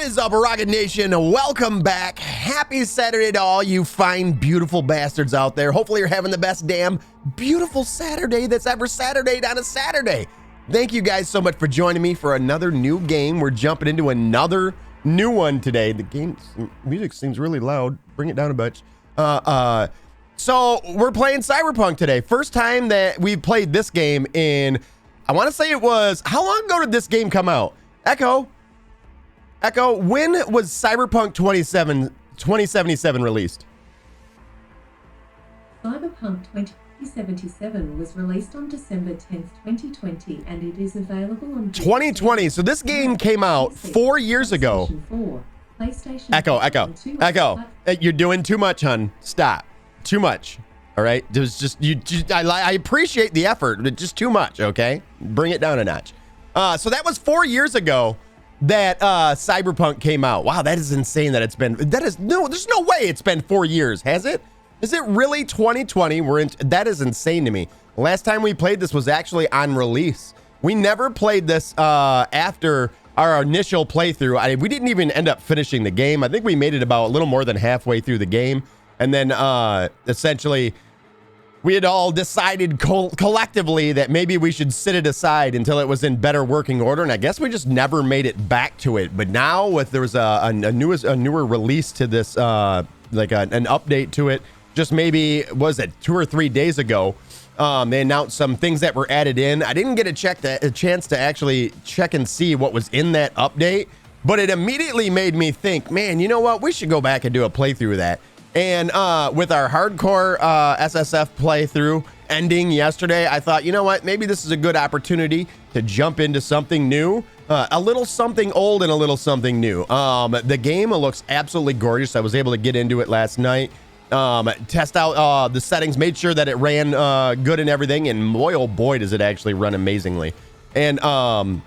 is up, Rocket Nation? Welcome back. Happy Saturday to all you fine, beautiful bastards out there. Hopefully you're having the best damn beautiful Saturday that's ever Saturdayed on a Saturday. Thank you guys so much for joining me for another new game. We're jumping into another new one today. The game music seems really loud. Bring it down a bunch. So we're playing Cyberpunk today. First time that we've played this game in, I want to say it was, how long ago did this game come out? Echo, when was Cyberpunk 2077 released? Cyberpunk 2077 was released on December 10th, 2020, and it is available on 2020. So this game came out 4 years ago. Echo. You're doing too much, hun. Stop. Too much. All right. There's just I appreciate the effort, but just too much. Okay. Bring it down a notch. So that was 4 years ago that Cyberpunk came out. Wow, that is insane that it's been, there's no way it's been 4 years, has it? Is it really 2020? That is insane to me. Last time we played this was actually on release. We never played this after our initial playthrough. We didn't even end up finishing the game. I think we made it about a little more than halfway through the game. And then essentially we had all decided collectively that maybe we should sit it aside until it was in better working order. And I guess we just never made it back to it. But now there was a newer release to this, like an update to it. Just maybe, was it 2 or 3 days ago? They announced some things that were added in. I didn't get a chance to actually check and see what was in that update. But it immediately made me think, man, you know what? We should go back and do a playthrough of that. And with our hardcore SSF playthrough ending yesterday, I thought, you know what? Maybe this is a good opportunity to jump into something new, a little something old and a little something new. The game looks absolutely gorgeous. I was able to get into it last night, test out the settings, made sure that it ran good and everything. And boy, oh boy, does it actually run amazingly. And so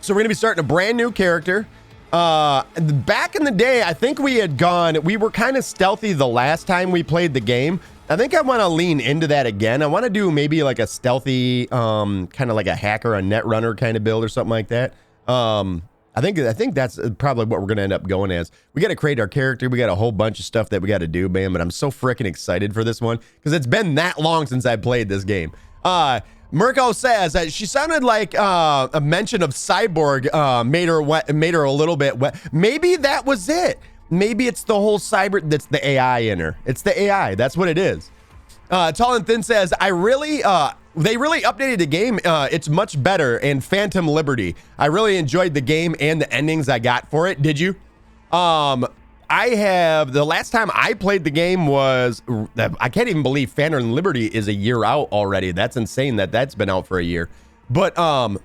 we're going to be starting a brand new character. Back in the day, I think we were kind of stealthy the last time we played the game. I think I want to lean into that again. I want to do maybe like a stealthy, kind of like a hacker, a net runner kind of build or something like that. I think that's probably what we're going to end up going as. We got to create our character. We got a whole bunch of stuff that we got to do, man, but I'm so freaking excited for this one because it's been that long since I played this game. Mirko says that she sounded like a mention of Cyborg made her a little bit wet. Maybe that was it. Maybe it's the whole that's the AI in her. It's the AI. That's what it is. Tall and Thin says, they really updated the game. It's much better. And Phantom Liberty. I really enjoyed the game and the endings I got for it. Did you? The last time I played the game was, I can't even believe Phantom Liberty is a year out already. That's insane that's been out for a year. But the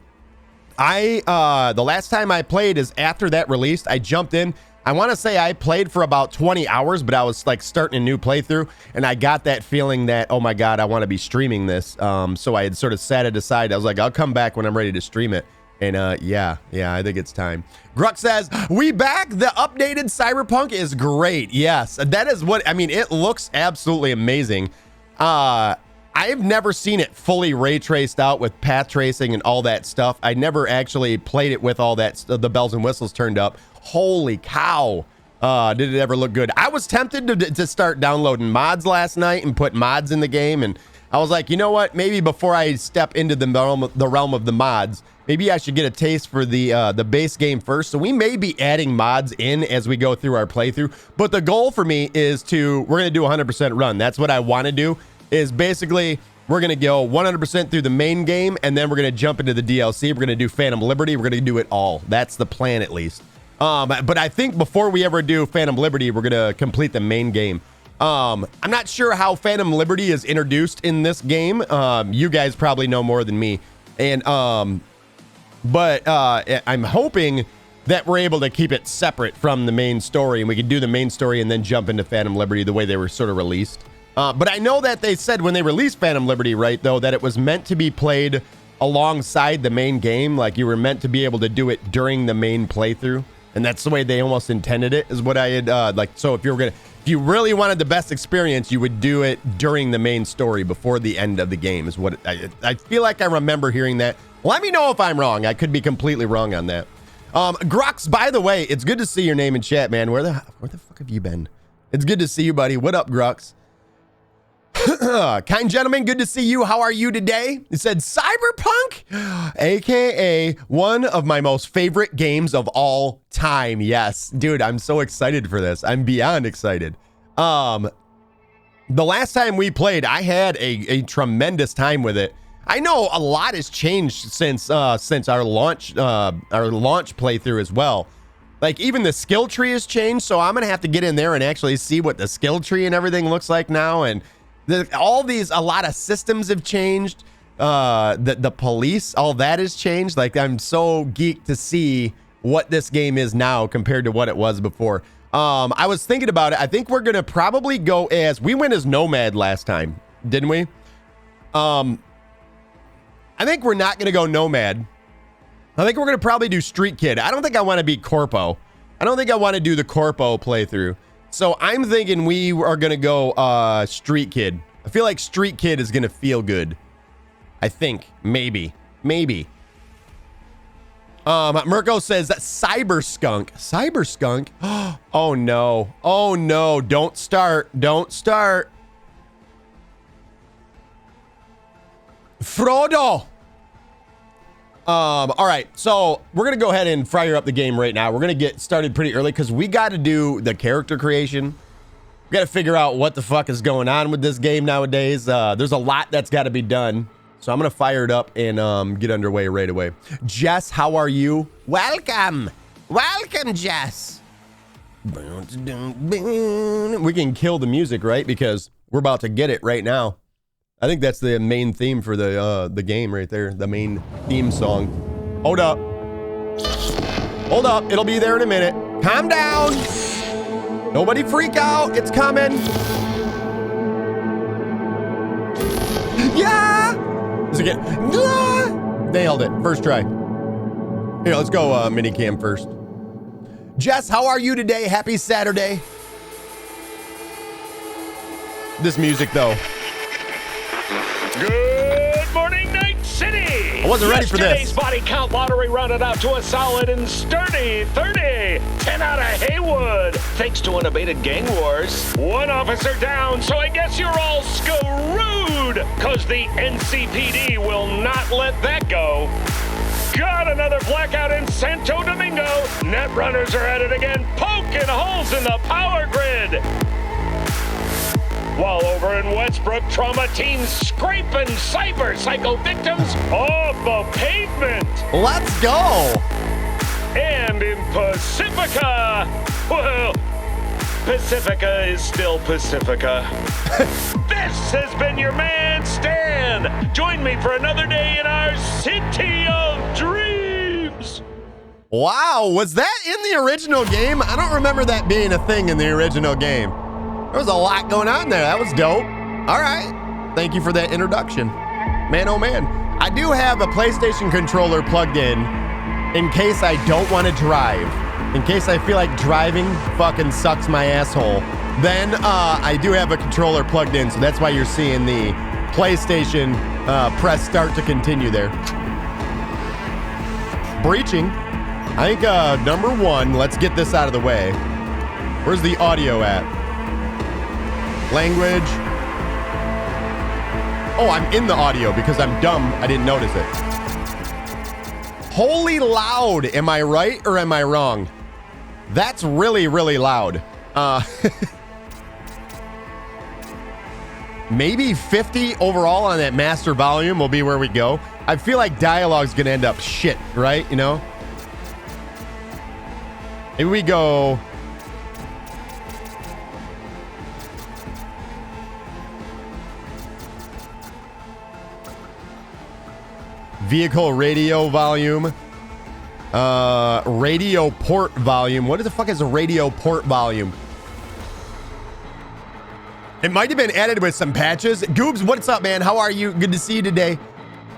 last time I played is after that released. I jumped in. I want to say I played for about 20 hours, but I was like starting a new playthrough and I got that feeling that, oh my God, I want to be streaming this. So I had sort of set it aside. I was like, I'll come back when I'm ready to stream it. And yeah, I think it's time. Gruck says, we back. The updated Cyberpunk is great. Yes, that is what, I mean, it looks absolutely amazing. I've never seen it fully ray traced out with path tracing and all that stuff. I never actually played it with all that, the bells and whistles turned up. Holy cow. Did it ever look good? I was tempted to start downloading mods last night and put mods in the game. And I was like, you know what? Maybe before I step into the realm of the mods, maybe I should get a taste for the base game first. So we may be adding mods in as we go through our playthrough. But the goal for me is we're going to do 100% run. That's what I want to do, is basically we're going to go 100% through the main game. And then we're going to jump into the DLC. We're going to do Phantom Liberty. We're going to do it all. That's the plan, at least. But I think before we ever do Phantom Liberty, we're going to complete the main game. I'm not sure how Phantom Liberty is introduced in this game. You guys probably know more than me. And but I'm hoping that we're able to keep it separate from the main story, and we can do the main story and then jump into Phantom Liberty the way they were sort of released. But I know that they said when they released Phantom Liberty, right, though, that it was meant to be played alongside the main game. Like you were meant to be able to do it during the main playthrough. And that's the way they almost intended it, is what I had, so if you really wanted the best experience, you would do it during the main story before the end of the game, is what I feel like I remember hearing that. Let me know if I'm wrong. I could be completely wrong on that. Grux, by the way, it's good to see your name in chat, man. Where the fuck have you been? It's good to see you, buddy. What up, Grux? Kind gentleman, good to see you. How are you today? It said Cyberpunk, aka one of my most favorite games of all time. Yes, dude, I'm so excited for this. I'm beyond excited. The last time we played, I had a tremendous time with it. I know a lot has changed since our launch playthrough as well. Like even the skill tree has changed, so I'm gonna have to get in there and actually see what the skill tree and everything looks like now. And a lot of systems have changed. The police, all that has changed. Like I'm so geeked to see what this game is now compared to what it was before. I was thinking about it. I think we're gonna probably go as we went as Nomad last time, didn't we? I think we're not gonna go Nomad. I think we're gonna probably do Street Kid. I don't think I want to be Corpo. I don't think I want to do the Corpo playthrough. So I'm thinking we are gonna go Street Kid. I feel like Street Kid is gonna feel good. I think maybe. Mirko says that Cyber Skunk. Oh no. Don't start. Frodo. All right, so we're gonna go ahead and fire up the game right now. We're gonna get started pretty early because we got to do the character creation. We got to figure out what the fuck is going on with this game nowadays. There's a lot that's got to be done, so I'm gonna fire it up and get underway right away. Jess, how are you? Welcome, Jess. We can kill the music, right? Because we're about to get it right now. I think that's the main theme for the game right there. The main theme song. Hold up. It'll be there in a minute. Calm down. Nobody freak out. It's coming. Yeah. Does it get? Yeah. Nailed it. First try. Here, let's go minicam first. Jess, how are you today? Happy Saturday. This music though. Good morning, Night City! I wasn't ready for this. Yesterday's body count lottery rounded out to a solid and sturdy 30. 10 out of Haywood, thanks to unabated gang wars. One officer down, so I guess you're all screwed, cause the NCPD will not let that go. Got another blackout in Santo Domingo. Net runners are at it again, poking holes in the power grid. While over in Westbrook, trauma teens scraping cyber psycho victims off the pavement. Let's go. And in Pacifica, well, Pacifica is still Pacifica. This has been your man, Stan. Join me for another day in our city of dreams. Wow, was that in the original game? I don't remember that being a thing in the original game. There was a lot going on there. That was dope. All right. Thank you for that introduction. Man, oh man. I do have a PlayStation controller plugged in case I don't want to drive. In case I feel like driving fucking sucks my asshole. Then I do have a controller plugged in, so that's why you're seeing the PlayStation press start to continue there. Breaching. I think number one, let's get this out of the way. Where's the audio at? Language. Oh, I'm in the audio because I'm dumb. I didn't notice it. Holy loud. Am I right or am I wrong? That's really, really loud. Maybe 50 overall on that master volume will be where we go. I feel like dialogue's gonna end up shit, right? You know? Maybe we go... Vehicle radio volume. Radio port volume. What the fuck is a radio port volume? It might have been added with some patches. Goobs, what's up, man? How are you? Good to see you today.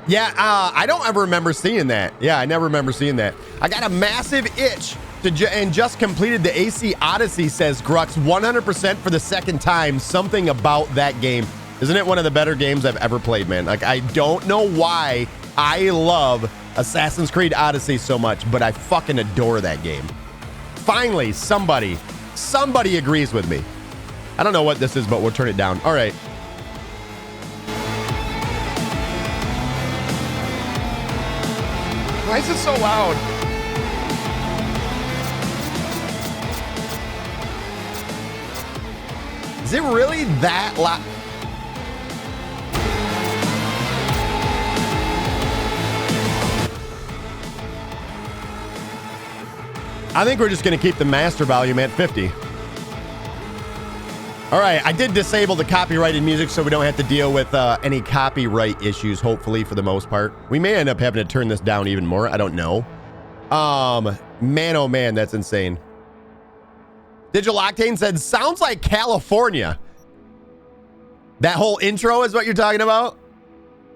Yeah, I don't ever remember seeing that. Yeah, I never remember seeing that. I got a massive itch and just completed the AC Odyssey, says Grux. 100% for the second time. Something about that game. Isn't it one of the better games I've ever played, man? Like, I don't know why I love Assassin's Creed Odyssey so much, but I fucking adore that game. Finally, somebody agrees with me. I don't know what this is, but we'll turn it down. All right. Why is it so loud? Is it really that loud? I think we're just going to keep the master volume at 50. All right, I did disable the copyrighted music so we don't have to deal with any copyright issues, hopefully, for the most part. We may end up having to turn this down even more. I don't know. Man, oh man, that's insane. Digital Octane said, sounds like California. That whole intro is what you're talking about?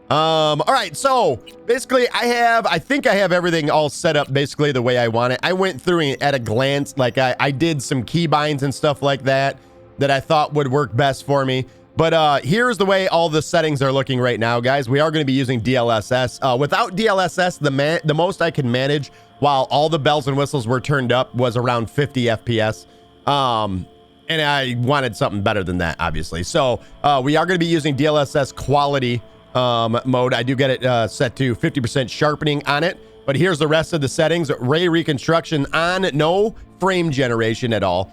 All right, so basically I think I have everything all set up basically the way I want it. I went through it at a glance, like I did some keybinds and stuff like that I thought would work best for me. But here's the way all the settings are looking right now, guys. We are going to be using DLSS. Without DLSS, the most I could manage while all the bells and whistles were turned up was around 50 FPS. And I wanted something better than that, obviously. So we are going to be using DLSS quality mode. I do get it set to 50% sharpening on it. But here's the rest of the settings. Ray reconstruction on, no frame generation at all.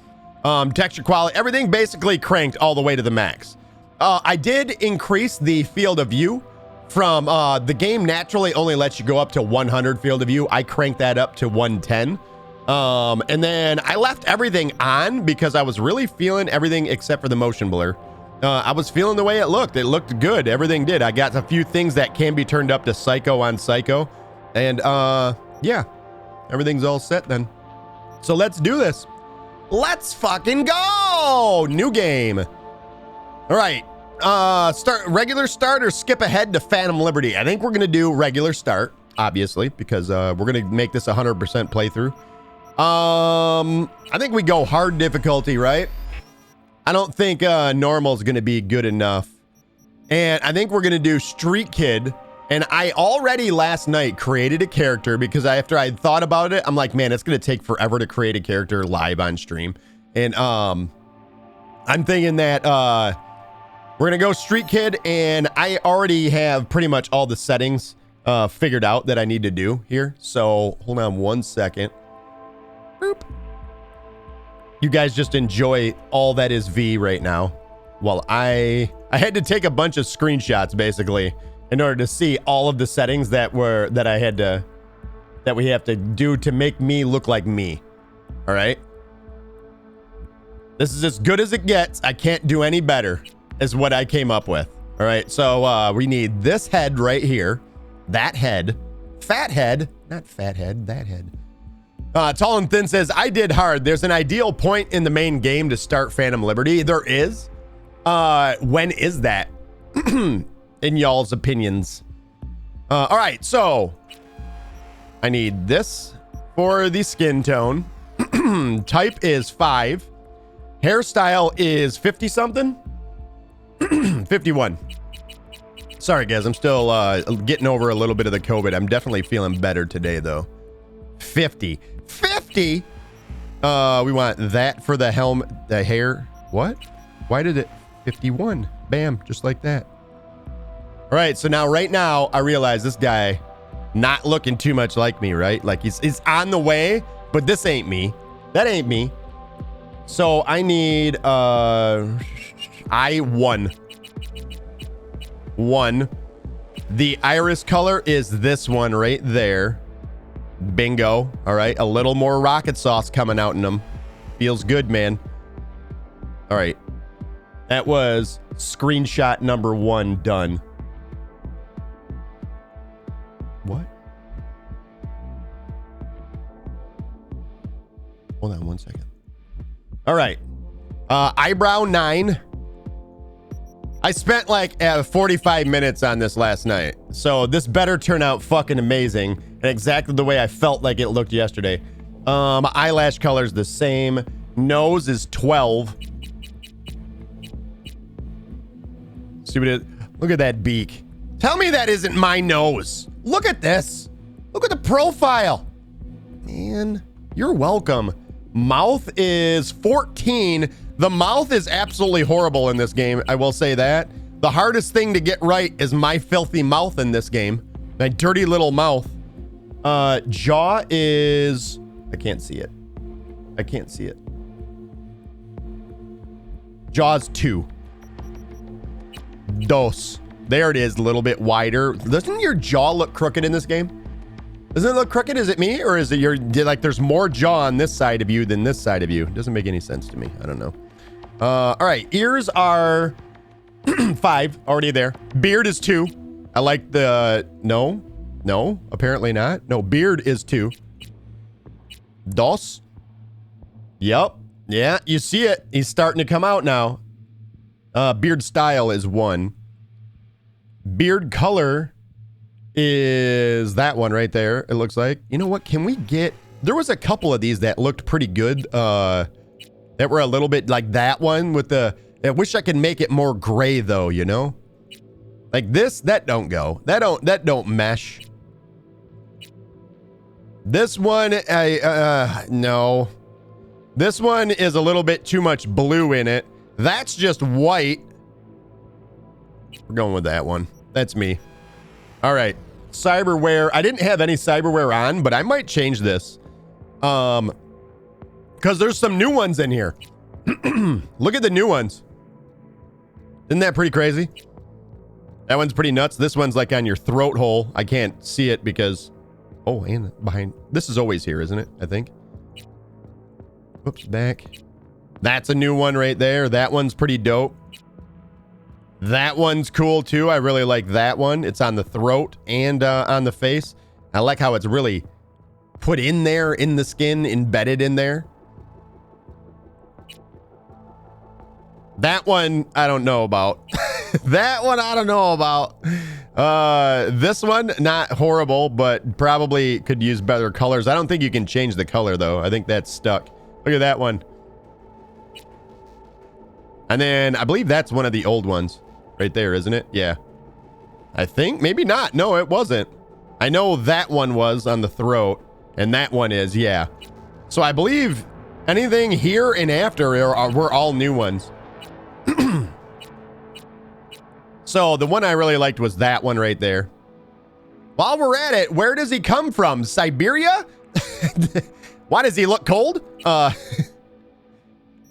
Texture quality, everything basically cranked all the way to the max. I did increase the field of view from the game naturally only lets you go up to 100 field of view. I cranked that up to 110. And then I left everything on because I was really feeling everything except for the motion blur. I was feeling the way it looked. It looked good. Everything did. I got a few things that can be turned up to psycho on psycho. And yeah, everything's all set then. So let's do this. Let's fucking go. New game. All right. Start regular start or skip ahead to Phantom Liberty. I think we're going to do regular start, obviously, because we're going to make this 100% playthrough. I think we go hard difficulty, right? I don't think normal is going to be good enough. And I think we're going to do Street Kid. And I already last night created a character because after I thought about it, I'm like, man, it's going to take forever to create a character live on stream. And I'm thinking that we're going to go Street Kid. And I already have pretty much all the settings figured out that I need to do here. So hold on one second. Boop. You guys just enjoy all that is V right now. While I had to take a bunch of screenshots basically in order to see all of the settings that we have to do to make me look like me. All right. This is as good as it gets. I can't do any better is what I came up with. All right. So we need this head right here. That head. Fat head. Not fat head. That head. Tall and Thin says, I did hard. There's an ideal point in the main game to start Phantom Liberty. There is. When is that? In y'all's opinions. All right, so I need this for the skin tone. Type is 5. Hairstyle is 50 something. 51. Sorry guys, I'm still getting over a little bit of the COVID. I'm definitely feeling better today though. 50. We want that for the helmet, the hair. What? Why did it 51? Bam, just like that. All right, so now right now I realize this guy not looking too much like me, right? Like he's on the way, but this ain't me. That ain't me. So I need I1. The iris color is this one right there. Bingo. All right, a little more rocket sauce coming out in them. Feels good, man. All right. That was screenshot number 1 done. What? Hold on one second. All right. Eyebrow 9. I spent like 45 minutes on this last night. So this better turn out fucking amazing. And exactly the way I felt like it looked yesterday. Eyelash color's the same. Nose is 12. See what it, look at that beak. Tell me that isn't my nose. Look at this. Look at the profile. Man, you're welcome. Mouth is 14. The mouth is absolutely horrible in this game. I will say that. The hardest thing to get right is my filthy mouth in this game. My dirty little mouth. Jaw is... I can't see it. I can't see it. Jaw's 2. Dos. There it is, a little bit wider. Doesn't your jaw look crooked in this game? Doesn't it look crooked? Is it me? Or is it like there's more jaw on this side of you than this side of you? It doesn't make any sense to me. I don't know. All right, ears are 5, already there. Beard is 2. I like the... No, apparently not. No, beard is 2. Dos. Yep. Yeah, you see it. He's starting to come out now. Beard style is 1. Beard color is that one right there, it looks like. You know what? Can we get... There was a couple of these that looked pretty good. That were a little bit like that one with the... I wish I could make it more gray though, you know? Like this, that don't go. That don't mesh. This one, no. This one is a little bit too much blue in it. That's just white. We're going with that one. That's me. All right. Cyberware. I didn't have any cyberware on, but I might change this. Because there's some new ones in here. Look at the new ones. Isn't that pretty crazy? That one's pretty nuts. This one's like on your throat hole. I can't see it because... Oh, and behind... This is always here, isn't it? I think. Oops, back. That's a new one right there. That one's pretty dope. That one's cool too. I really like that one. It's on the throat and on the face. I like how it's really put in there in the skin, embedded in there. That one, I don't know about. That one, I don't know about. This one, not horrible, but probably could use better colors. I don't think you can change the color though. I think that's stuck. Look at that one. And then I believe that's one of the old ones right there, isn't it? Yeah. I think, maybe not. No, it wasn't. I know that one was on the throat and that one is, yeah. So I believe anything here and after were all new ones. So the one I really liked was that one right there. While we're at it, where does he come from? Siberia? Why does he look cold?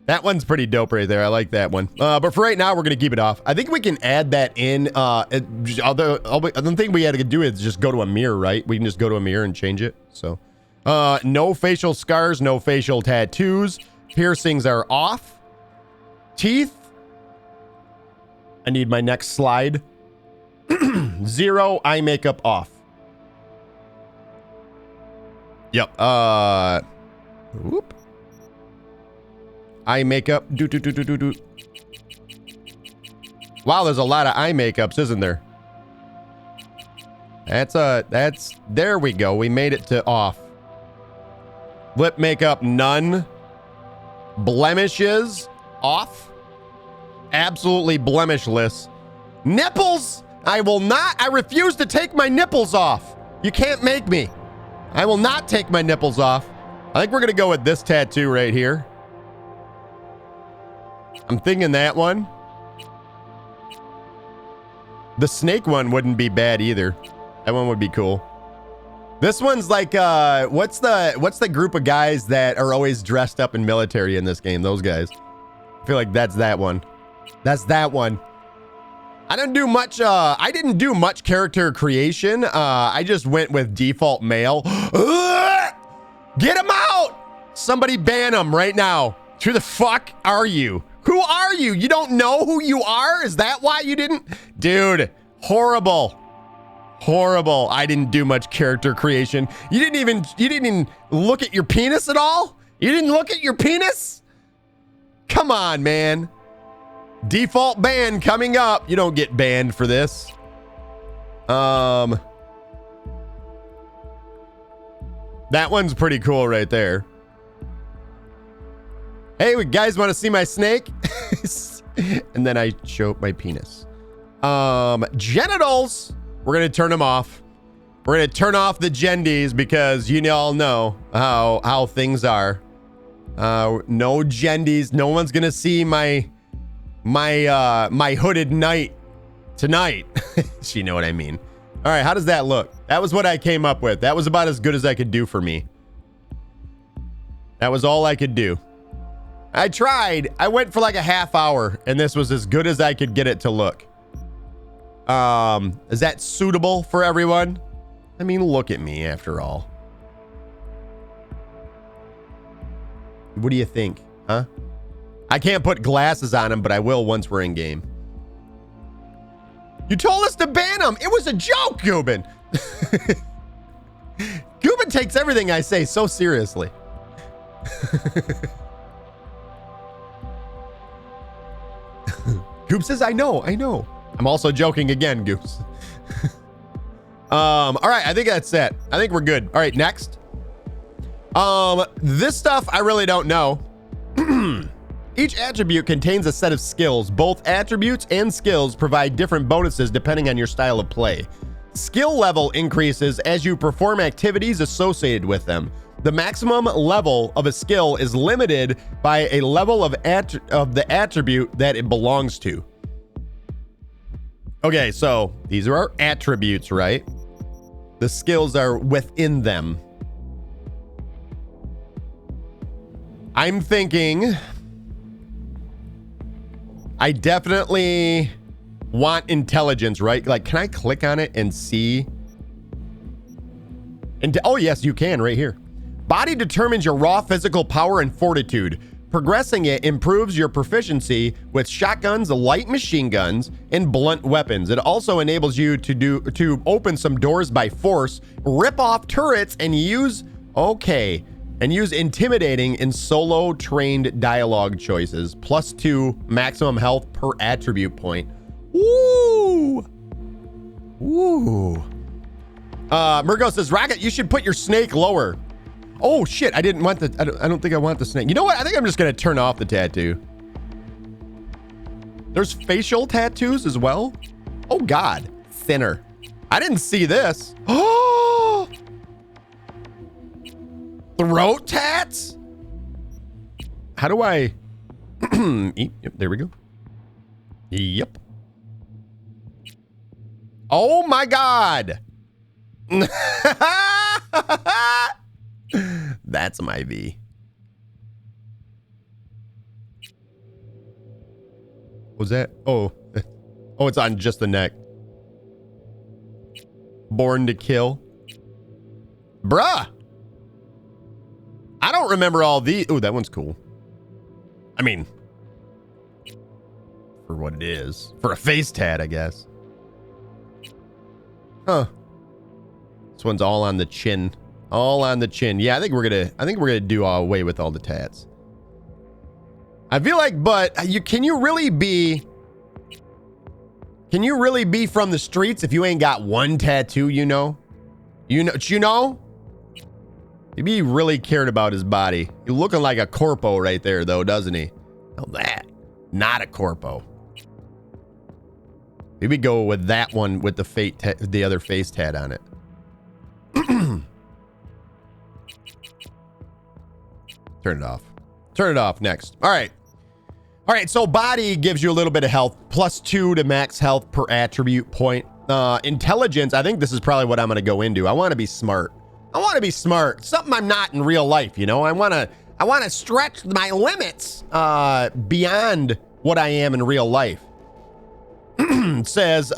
That one's pretty dope right there. I like that one. But for right now, we're going to keep it off. I think we can add that in. Although I don't think we had to do it is just go to a mirror, right? We can just go to a mirror and change it. So no facial scars, no facial tattoos. Piercings are off. Teeth. I need my next slide. 0 eye makeup off. Yep. Whoop. Eye makeup. Do. Wow, there's a lot of eye makeups, isn't there? That's there we go. We made it to off. Lip makeup, none. Blemishes, off. Absolutely blemishless. Nipples, I refuse to take my nipples off. You can't make me. I will not take my nipples off. I think we're gonna go with this tattoo right here. I'm thinking that one. The snake one wouldn't be bad either. That one would be cool. This one's like, what's the group of guys that are always dressed up in military in this game? Those guys. I feel like that's that one. That's that one. I didn't do much character creation. I just went with default male. Get him out! Somebody ban him right now. Who the fuck are you? Who are you? You don't know who you are? Is that why you didn't? Dude, horrible. Horrible. I didn't do much character creation. You didn't even look at your penis at all? You didn't look at your penis? Come on, man. Default ban coming up. You don't get banned for this. That one's pretty cool right there. Hey, you guys want to see my snake? And then I show my penis. Genitals. We're going to turn them off. We're gonna turn off the gendies because you all know how things are. No gendies. No one's gonna see my hooded knight tonight. You know what I mean. All right, how does that look? That was what I came up with. That was about as good as I could do for me. That was all I could do. I tried. I went for like a half hour, and this was as good as I could get it to look. Is that suitable for everyone? I mean, look at me after all. What do you think, huh? I can't put glasses on him, but I will once we're in game. You told us to ban him. It was a joke, Gubin. Gubin takes everything I say so seriously. Goop says, I know. I'm also joking again, Goops. All right, I think that's it. I think we're good. All right, next. This stuff I really don't know. Each attribute contains a set of skills. Both attributes and skills provide different bonuses depending on your style of play. Skill level increases as you perform activities associated with them. The maximum level of a skill is limited by a level of the attribute that it belongs to. Okay, so these are our attributes, right? The skills are within them. I'm thinking I definitely want intelligence, right? Like, can I click on it and see? And oh, yes, you can right here. Body determines your raw physical power and fortitude. Progressing it improves your proficiency with shotguns, light machine guns, and blunt weapons. It also enables you to open some doors by force, rip off turrets, and use intimidating in solo trained dialogue choices. +2 maximum health per attribute point. Woo! Woo! Murgo says, Rocket, you should put your snake lower. Oh shit, I didn't want the, I don't think I want the snake. You know what? I think I'm just gonna turn off the tattoo. There's facial tattoos as well. Oh God, thinner. I didn't see this. Oh! Throat tats? How do I, yep, there we go. Yep. Oh my God. That's my V. Was that? Oh, it's on just the neck. Born to kill. Bruh. I don't remember all these. Oh, that one's cool. I mean, for what it is. For a face tat, I guess. Huh. This one's all on the chin. All on the chin. Yeah, I think we're gonna do away with all the tats. I feel like, but can you really be from the streets if you ain't got one tattoo, you know? He'd be really cared about his body. He's looking like a corpo right there, though, doesn't he? Now that, not a corpo. Maybe go with that one with the other face tat on it. Turn it off. Turn it off next. All right. All right, so body gives you a little bit of health, +2 to max health per attribute point. Intelligence, I think this is probably what I'm going to go into. I want to be smart. Something I'm not in real life, you know? I want to stretch my limits beyond what I am in real life. It says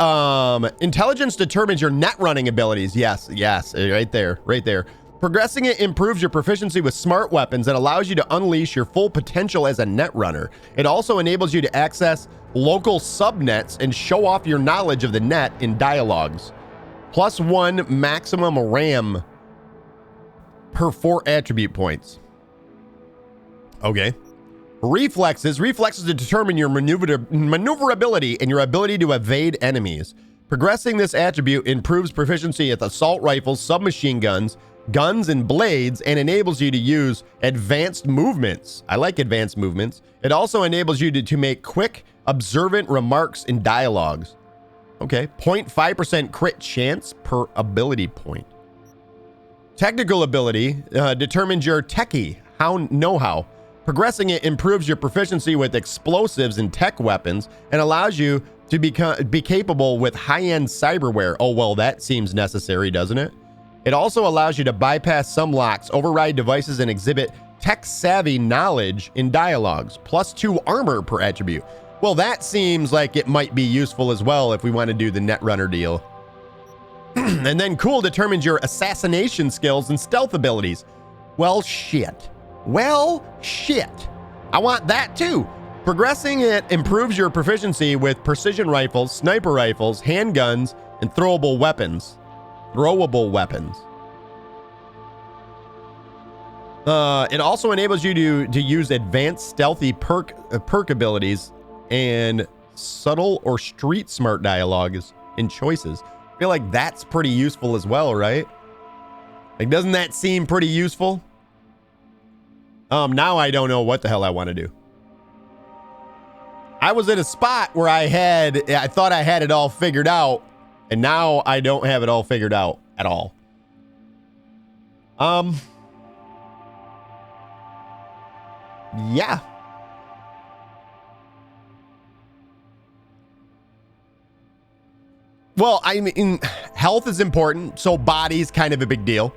intelligence determines your net running abilities. Yes, right there. Progressing it improves your proficiency with smart weapons and allows you to unleash your full potential as a net runner. It also enables you to access local subnets and show off your knowledge of the net in dialogues. +1 maximum RAM per 4 attribute points. Okay. Reflexes to determine your maneuverability and your ability to evade enemies. Progressing this attribute improves proficiency with assault rifles, submachine guns, guns, and blades, and enables you to use advanced movements. I like advanced movements. It also enables you to make quick, observant remarks in dialogues. Okay. 0.5% crit chance per ability point. Technical ability determines your techie know-how. Progressing it improves your proficiency with explosives and tech weapons and allows you to be capable with high-end cyberware. Oh, well, that seems necessary, doesn't it? It also allows you to bypass some locks, override devices, and exhibit tech-savvy knowledge in dialogues. +2 armor per attribute. Well, that seems like it might be useful as well if we want to do the Netrunner deal. And then cool determines your assassination skills and stealth abilities. Well, shit. Well, shit. I want that too. Progressing it improves your proficiency with precision rifles, sniper rifles, handguns, and throwable weapons. It also enables you to use advanced stealthy perk abilities and subtle or street smart dialogues in choices. I feel like that's pretty useful as well, right? Like, doesn't that seem pretty useful? Now I don't know what the hell I want to do. I was in a spot where I thought I had it all figured out, and now I don't have it all figured out at all. Yeah. Well, I mean, health is important, so body's kind of a big deal.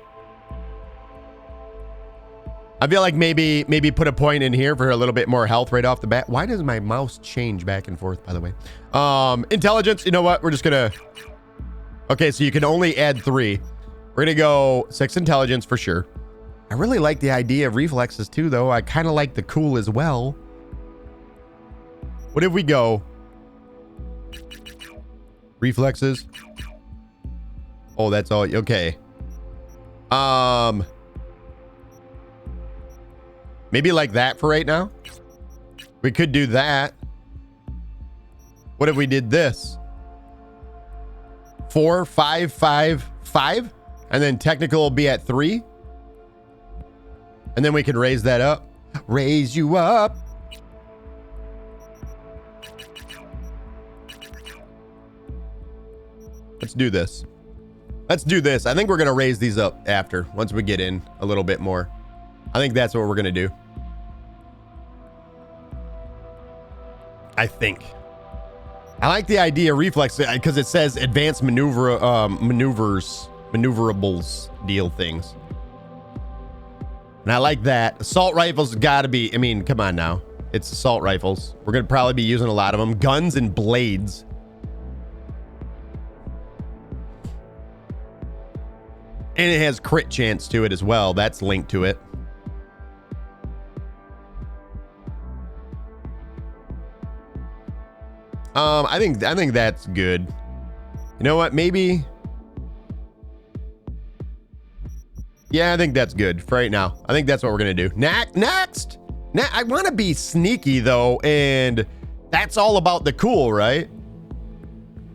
I feel like maybe put a point in here for a little bit more health right off the bat. Why does my mouse change back and forth, by the way? Intelligence, you know what? We're just gonna... Okay, so you can only add 3. We're gonna go 6 intelligence for sure. I really like the idea of reflexes too, though. I kind of like the cool as well. What if we go... Reflexes. Oh, that's all. Okay. Maybe like that for right now. We could do that. What if we did this? 4, 5, 5, 5, and then technical will be at 3. And then we can raise that up. Raise you up. Let's do this. Let's do this. I think we're going to raise these up after, once we get in a little bit more. I think that's what we're going to do. I think. I like the idea of reflex because it says advanced maneuverables deal things. And I like that. Assault rifles got to be, I mean, come on now. It's assault rifles. We're going to probably be using a lot of them. Guns and blades. And it has crit chance to it as well. That's linked to it. I think that's good. You know what? Maybe. Yeah, I think that's good for right now. I think that's what we're gonna do. Next. I want to be sneaky though, and that's all about the cool, right?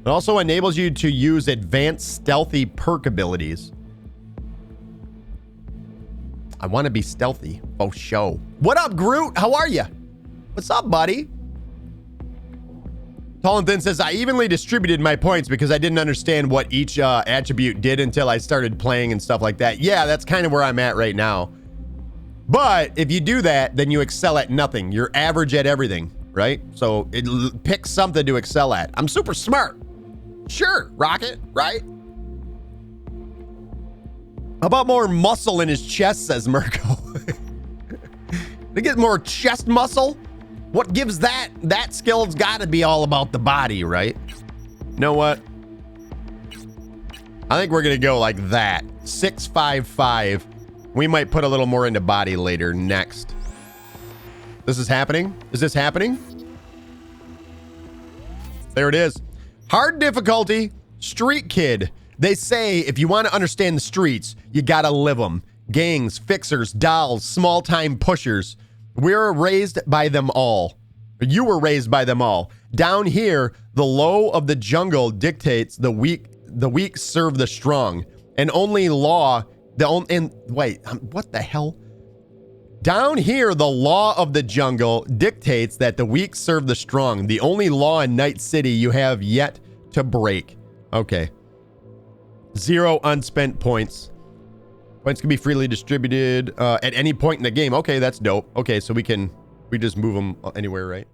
It also enables you to use advanced stealthy perk abilities. I want to be stealthy. Oh, show. What up, Groot? How are you? What's up, buddy? Tall and Thin says, I evenly distributed my points because I didn't understand what each attribute did until I started playing and stuff like that. Yeah, that's kind of where I'm at right now. But if you do that, then you excel at nothing. You're average at everything, right? So pick something to excel at. I'm super smart. Sure, Rocket, right? How about more muscle in his chest, says Mirko. To get more chest muscle? What gives that? That skill's got to be all about the body, right? You know what? I think we're going to go like that. 6, 5, 5. We might put a little more into body later. Next. This is happening? Is this happening? There it is. Hard difficulty. Street kid. They say if you want to understand the streets, you got to live them. Gangs, fixers, dolls, small-time pushers. We're raised by them all. You were raised by them all. Down here, the law of the jungle dictates the weak serve the strong. And only law, what the hell? Down here, the law of the jungle dictates that the weak serve the strong. The only law in Night City you have yet to break. Okay. 0 unspent points. Points can be freely distributed at any point in the game. Okay, that's dope. Okay, so we just move them anywhere, right?